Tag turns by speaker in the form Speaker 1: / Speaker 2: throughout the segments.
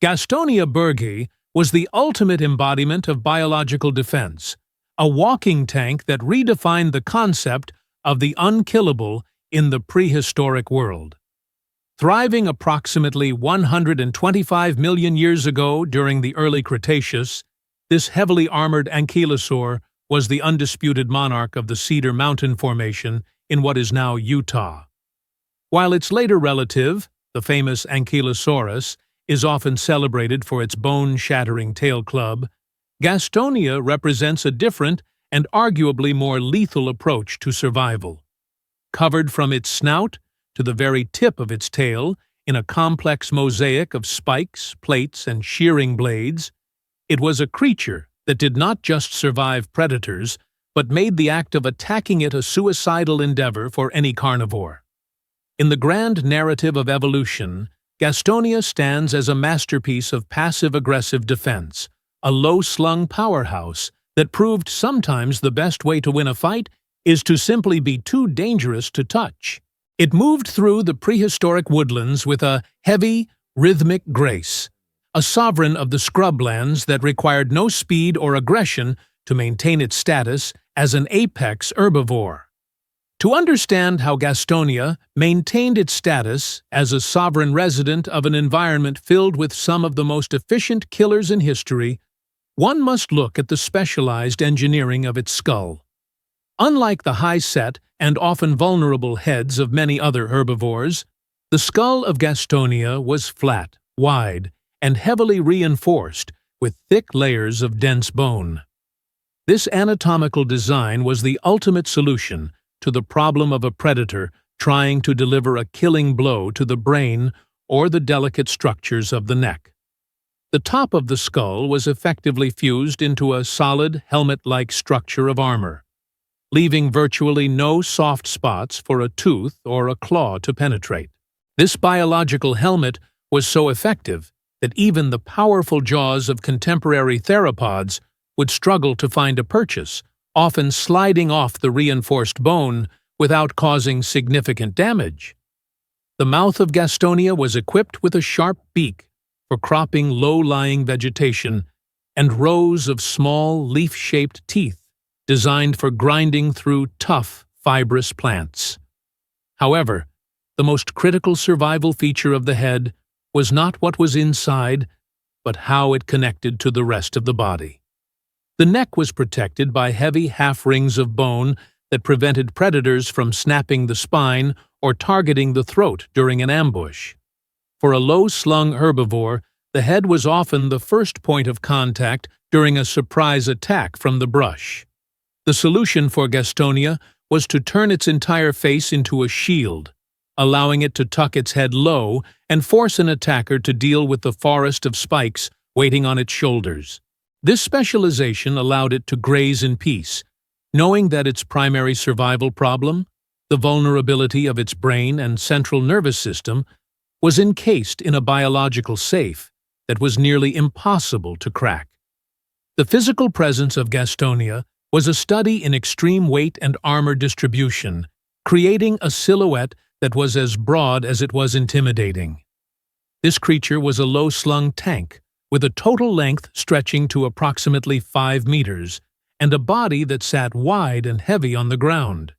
Speaker 1: Gastonia burgei was the ultimate embodiment of biological defense, a walking tank that redefined the concept of the unkillable in the prehistoric world. Thriving approximately 125 million years ago during the early Cretaceous, this heavily armored ankylosaur was the undisputed monarch of the Cedar Mountain Formation in what is now Utah. While its later relative, the famous Ankylosaurus, is often celebrated for its bone-shattering tail club, Gastonia represents a different and arguably more lethal approach to survival. Covered from its snout to the very tip of its tail in a complex mosaic of spikes, plates, and shearing blades, it was a creature that did not just survive predators, but made the act of attacking it a suicidal endeavor for any carnivore. In the grand narrative of evolution, Gastonia stands as a masterpiece of passive-aggressive defense, a low-slung powerhouse that proved sometimes the best way to win a fight is to simply be too dangerous to touch. It moved through the prehistoric woodlands with a heavy, rhythmic grace, a sovereign of the scrublands that required no speed or aggression to maintain its status as an apex herbivore. To understand how Gastonia maintained its status as a sovereign resident of an environment filled with some of the most efficient killers in history, one must look at the specialized engineering of its skull. Unlike the high-set and often vulnerable heads of many other herbivores, the skull of Gastonia was flat, wide, and heavily reinforced with thick layers of dense bone. This anatomical design was the ultimate solution to the problem of a predator trying to deliver a killing blow to the brain or the delicate structures of the neck. The top of the skull was effectively fused into a solid, helmet-like structure of armor, leaving virtually no soft spots for a tooth or a claw to penetrate. This biological helmet was so effective that even the powerful jaws of contemporary theropods would struggle to find a purchase, often sliding off the reinforced bone without causing significant damage. The mouth of Gastonia was equipped with a sharp beak for cropping low-lying vegetation and rows of small, leaf-shaped teeth designed for grinding through tough, fibrous plants. However, the most critical survival feature of the head was not what was inside, but how it connected to the rest of the body. The neck was protected by heavy half-rings of bone that prevented predators from snapping the spine or targeting the throat during an ambush. For a low-slung herbivore, the head was often the first point of contact during a surprise attack from the brush. The solution for Gastonia was to turn its entire face into a shield, allowing it to tuck its head low and force an attacker to deal with the forest of spikes waiting on its shoulders. This specialization allowed it to graze in peace, knowing that its primary survival problem, the vulnerability of its brain and central nervous system, was encased in a biological safe that was nearly impossible to crack. The physical presence of Gastonia was a study in extreme weight and armor distribution, creating a silhouette that was as broad as it was intimidating. This creature was a low-slung tank, with a total length stretching to approximately 5 meters, and a body that sat wide and heavy on the ground.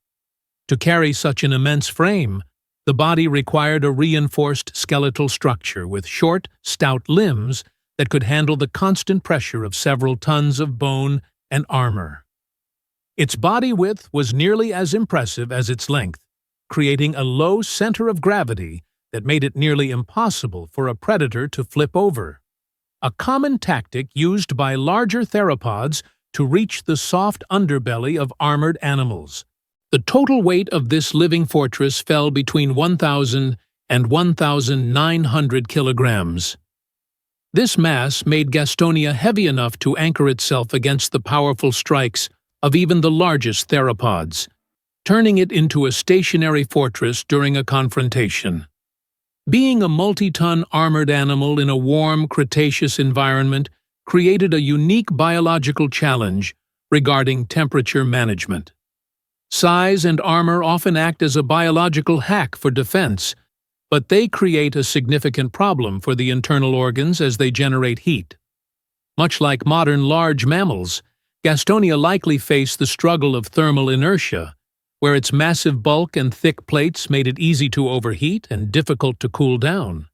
Speaker 1: To carry such an immense frame, the body required a reinforced skeletal structure with short, stout limbs that could handle the constant pressure of several tons of bone and armor. Its body width was nearly as impressive as its length, creating a low center of gravity that made it nearly impossible for a predator to flip over. A common tactic used by larger theropods to reach the soft underbelly of armored animals. The total weight of this living fortress fell between 1,000 and 1,900 kilograms. This mass made Gastonia heavy enough to anchor itself against the powerful strikes of even the largest theropods, turning it into a stationary fortress during a confrontation. Being a multi-ton armored animal in a warm Cretaceous environment created a unique biological challenge regarding temperature management. Size and armor often act as a biological hack for defense, but they create a significant problem for the internal organs as they generate heat. Much like modern large mammals, Gastonia likely faced the struggle of thermal inertia, where its massive bulk and thick plates made it easy to overheat and difficult to cool down.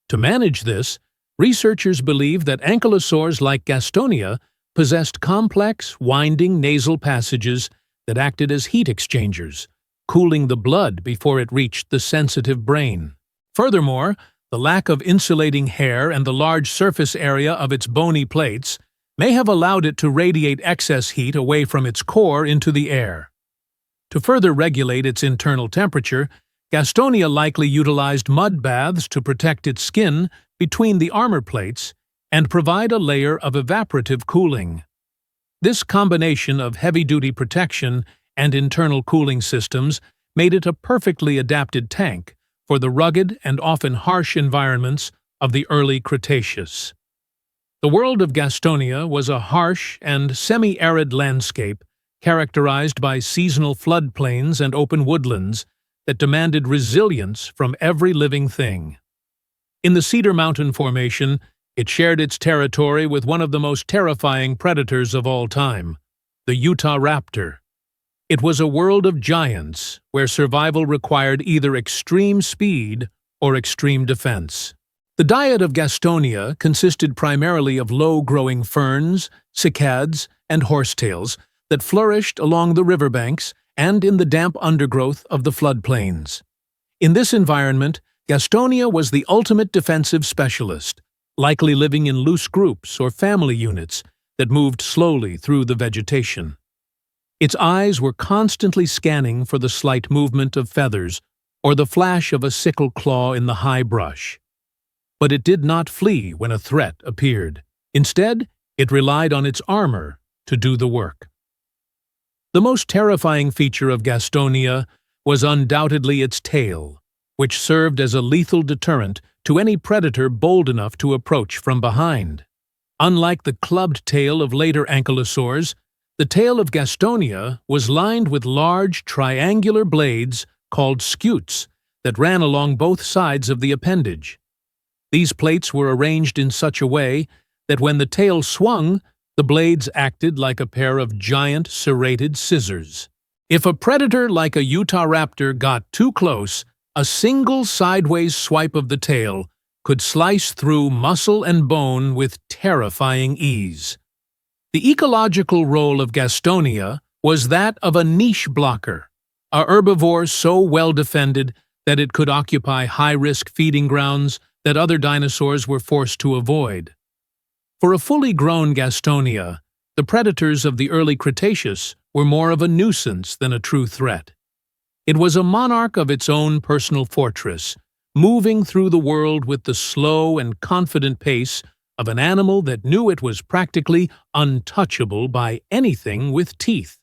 Speaker 1: To manage this, researchers believe that ankylosaurs like Gastonia possessed complex, winding nasal passages that acted as heat exchangers, cooling the blood before it reached the sensitive brain. Furthermore, the lack of insulating hair and the large surface area of its bony plates may have allowed it to radiate excess heat away from its core into the air. To further regulate its internal temperature, Gastonia likely utilized mud baths to protect its skin between the armor plates and provide a layer of evaporative cooling. This combination of heavy-duty protection and internal cooling systems made it a perfectly adapted tank for the rugged and often harsh environments of the early Cretaceous. The world of Gastonia was a harsh and semi-arid landscape characterized by seasonal floodplains and open woodlands that demanded resilience from every living thing. In the Cedar Mountain Formation, it shared its territory with one of the most terrifying predators of all time, the Utah raptor. It was a world of giants where survival required either extreme speed or extreme defense. The diet of Gastonia consisted primarily of low-growing ferns, cycads, and horsetails that flourished along the riverbanks and in the damp undergrowth of the floodplains. In this environment, Gastonia was the ultimate defensive specialist, likely living in loose groups or family units that moved slowly through the vegetation. Its eyes were constantly scanning for the slight movement of feathers or the flash of a sickle claw in the high brush. But it did not flee when a threat appeared. Instead, it relied on its armor to do the work. The most terrifying feature of Gastonia was undoubtedly its tail, which served as a lethal deterrent to any predator bold enough to approach from behind. Unlike the clubbed tail of later ankylosaurs, the tail of Gastonia was lined with large triangular blades called scutes that ran along both sides of the appendage. These plates were arranged in such a way that when the tail swung, the blades acted like a pair of giant serrated scissors. If a predator like a Utah raptor got too close, a single sideways swipe of the tail could slice through muscle and bone with terrifying ease. The ecological role of Gastonia was that of a niche blocker, a herbivore so well defended that it could occupy high-risk feeding grounds that other dinosaurs were forced to avoid. For a fully grown Gastonia, the predators of the early Cretaceous were more of a nuisance than a true threat. It was a monarch of its own personal fortress, moving through the world with the slow and confident pace of an animal that knew it was practically untouchable by anything with teeth.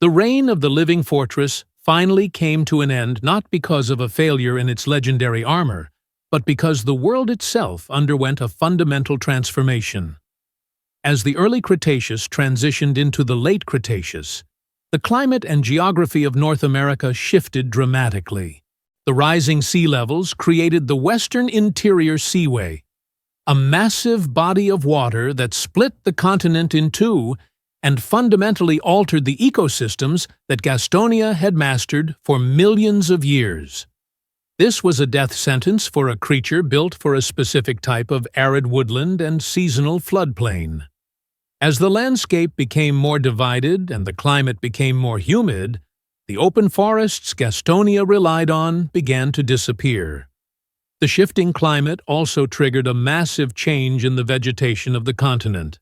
Speaker 1: The reign of the living fortress finally came to an end not because of a failure in its legendary armor, but because the world itself underwent a fundamental transformation. As the early Cretaceous transitioned into the late Cretaceous, the climate and geography of North America shifted dramatically. The rising sea levels created the Western Interior Seaway, a massive body of water that split the continent in two and fundamentally altered the ecosystems that Gastonia had mastered for millions of years. This was a death sentence for a creature built for a specific type of arid woodland and seasonal floodplain. As the landscape became more divided and the climate became more humid, the open forests Gastonia relied on began to disappear. The shifting climate also triggered a massive change in the vegetation of the continent.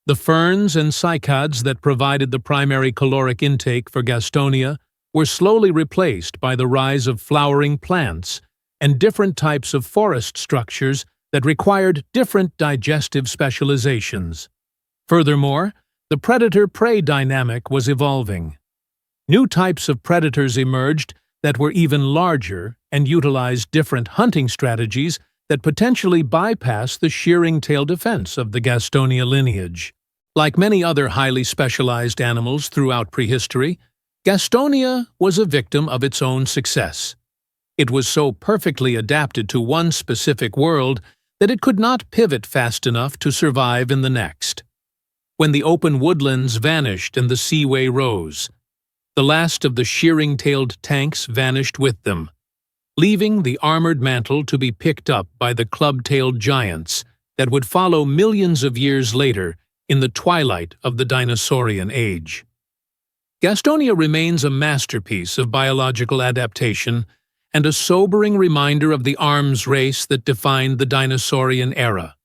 Speaker 1: The ferns and cycads that provided the primary caloric intake for Gastonia were slowly replaced by the rise of flowering plants and different types of forest structures that required different digestive specializations. Furthermore, the predator-prey dynamic was evolving. New types of predators emerged that were even larger and utilized different hunting strategies that potentially bypass the shearing tail defense of the Gastonia lineage. Like many other highly specialized animals throughout prehistory, Gastonia was a victim of its own success. It was so perfectly adapted to one specific world that it could not pivot fast enough to survive in the next. When the open woodlands vanished and the seaway rose, the last of the shearing-tailed tanks vanished with them, leaving the armored mantle to be picked up by the club-tailed giants that would follow millions of years later in the twilight of the dinosaurian age. Gastonia remains a masterpiece of biological adaptation and a sobering reminder of the arms race that defined the dinosaurian era.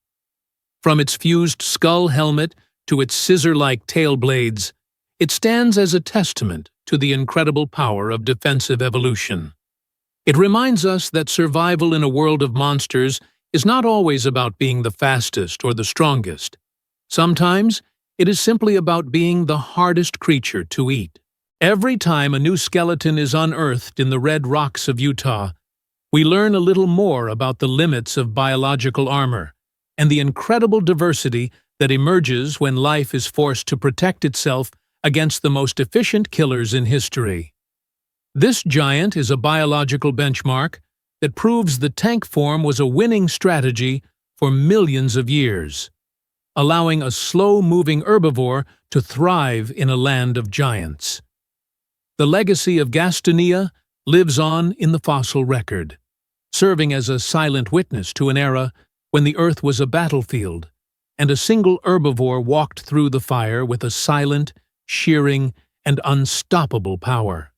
Speaker 1: From its fused skull helmet to its scissor-like tail blades, it stands as a testament to the incredible power of defensive evolution. It reminds us that survival in a world of monsters is not always about being the fastest or the strongest. Sometimes, it is simply about being the hardest creature to eat. Every time a new skeleton is unearthed in the red rocks of Utah, we learn a little more about the limits of biological armor and the incredible diversity that emerges when life is forced to protect itself against the most efficient killers in history. This giant is a biological benchmark that proves the tank form was a winning strategy for millions of years, allowing a slow-moving herbivore to thrive in a land of giants. The legacy of Gastonia lives on in the fossil record, serving as a silent witness to an era when the Earth was a battlefield, and a single herbivore walked through the fire with a silent, shearing, and unstoppable power.